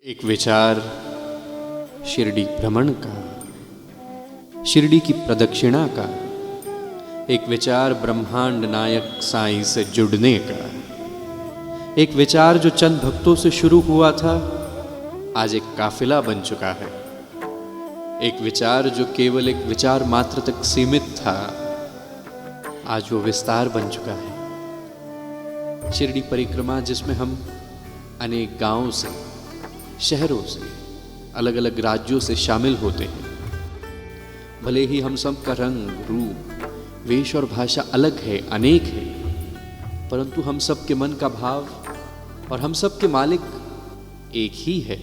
एक विचार शिरडी भ्रमण का, शिरडी की प्रदक्षिणा का, एक विचार ब्रह्मांड नायक साईं से जुड़ने का, एक विचार जो चंद भक्तों से शुरू हुआ था आज एक काफिला बन चुका है। एक विचार जो केवल एक विचार मात्र तक सीमित था आज वो विस्तार बन चुका है। शिरडी परिक्रमा जिसमें हम अनेक गांवों से, शहरों से, अलग अलग राज्यों से शामिल होते हैं। भले ही हम सब का रंग, रूप, वेश और भाषा अलग है, अनेक है, परंतु हम सब के मन का भाव और हम सब के मालिक एक ही है।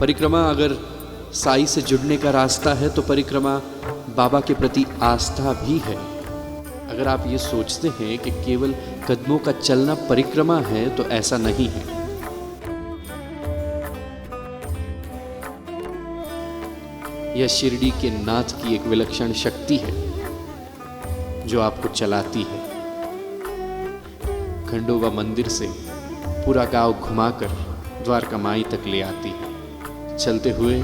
परिक्रमा अगर साईं से जुड़ने का रास्ता है तो परिक्रमा बाबा के प्रति आस्था भी है। अगर आप ये सोचते हैं कि केवल कदमों का चलना परिक्रमा है तो ऐसा नहीं है। यह शिरडी के नाथ की एक विलक्षण शक्ति है जो आपको चलाती है। खंडोबा मंदिर से पूरा गांव घुमाकर द्वारका माई तक ले आती है। चलते हुए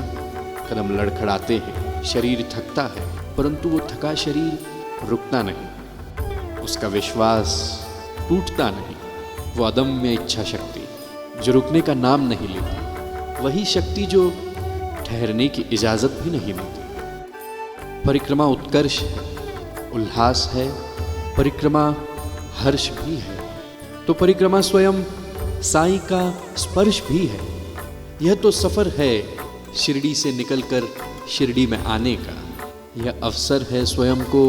कदम लड़खड़ाते हैं, शरीर थकता है, परंतु वो थका शरीर रुकता नहीं, उसका विश्वास टूटता नहीं। वो अदम्य इच्छा शक्ति जो रुकने का नाम नहीं लेती, वही शक्ति जो ठहरने की इजाजत भी नहीं देती। परिक्रमा उत्कर्ष है, उल्लास है, परिक्रमा हर्ष भी है, तो परिक्रमा स्वयं साईं का स्पर्श भी है। यह तो सफर है शिरडी से निकलकर शिरडी में आने का, यह अवसर है स्वयं को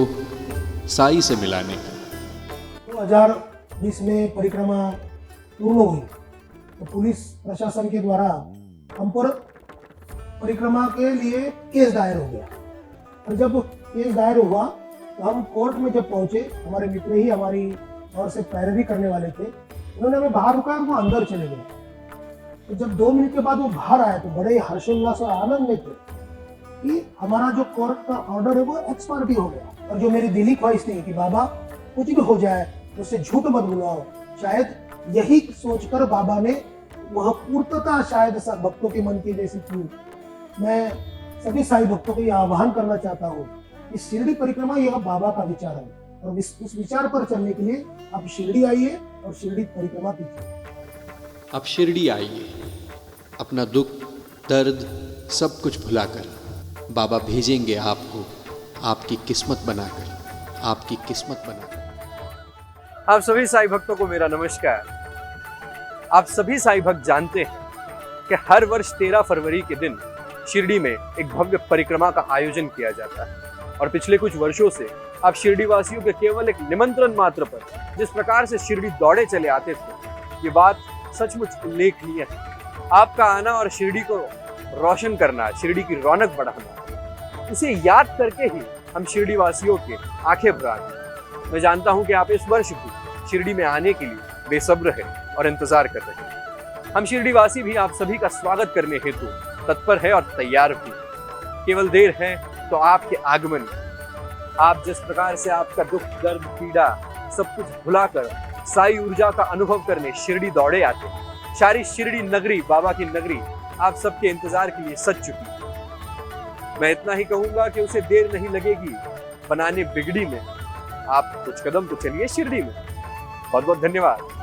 साईं से मिलाने का। 2020 में परिक्रमा पूर्ण हुई तो पुलिस प्रशासन के द्वारा हम पर परिक्रमा के लिए केस दायर हो गया। और जब केस दायर हुआ तो हम कोर्ट में जब पहुंचे, हमारे मित्र ही हमारी और से पैरवी करने वाले थे, उन्होंने हमें बाहर रुकाया, वो अंदर चले गए। तो जब 2 मिनट के बाद वो बाहर आए तो बड़े हर्षोल्लास और आनंद में थे कि हमारा जो कोर्ट का ऑर्डर है वो एक्सपायरी हो गया। और जो मेरी दिली ख्वाहिश थी कि बाबा कुछ भी हो जाए उससे झूठ मत बुलाओ, शायद यही सोचकर बाबा ने वह पूर्तता शायद सब भक्तों के मन की जैसी की। मैं सभी साईं भक्तों को यह आह्वान करना चाहता हूँ कि शिरडी परिक्रमा यह बाबा का विचार है और उस विचार पर चलने के लिए आप शिरडी आइए और शिरडी परिक्रमा कीजिए। आप शिरडी आइए, अपना दुख, दर्द सब कुछ भुलाकर बाबा भेजेंगे आपको आपकी किस्मत बनाकर, आपकी किस्मत बनाकर। आप सभी साईं भक्तों को मेरा नमस्कार। आप सभी साईं भक्त जानते हैं कि हर वर्ष 13 फरवरी के दिन शिरडी में एक भव्य परिक्रमा का आयोजन किया जाता है। और पिछले कुछ वर्षों से आप शिरडी वासियों के केवल एक निमंत्रण मात्र पर जिस प्रकार से शिरडी दौड़े चले आते थे, ये बात सचमुच उल्लेखनीय है। आपका आना और शिरडी को रोशन करना, शिरडी की रौनक बढ़ाना, उसे याद करके ही हम शिरडी वासियों के आंखें भर हैं। मैं जानता हूं कि आप इस वर्ष भी शिरडी में आने के लिए बेसब्र हैं और इंतजार कर रहे हैं। हम शिरडी वासी भी आप सभी का स्वागत करने हेतु तत्पर है और तैयार भी। केवल देर है तो आपके आगमन, आप जिस प्रकार से आपका दुख, दर्द, पीड़ा सब कुछ भुलाकर साई ऊर्जा का अनुभव करने शिरडी दौड़े आते हैं। सारी शिरडी नगरी, बाबा की नगरी आप सबके इंतजार के लिए सज चुकी है। मैं इतना ही कहूंगा कि उसे देर नहीं लगेगी बनाने बिगड़ी में। आप कुछ कदम तो चलिए शिरडी में। बहुत बहुत धन्यवाद।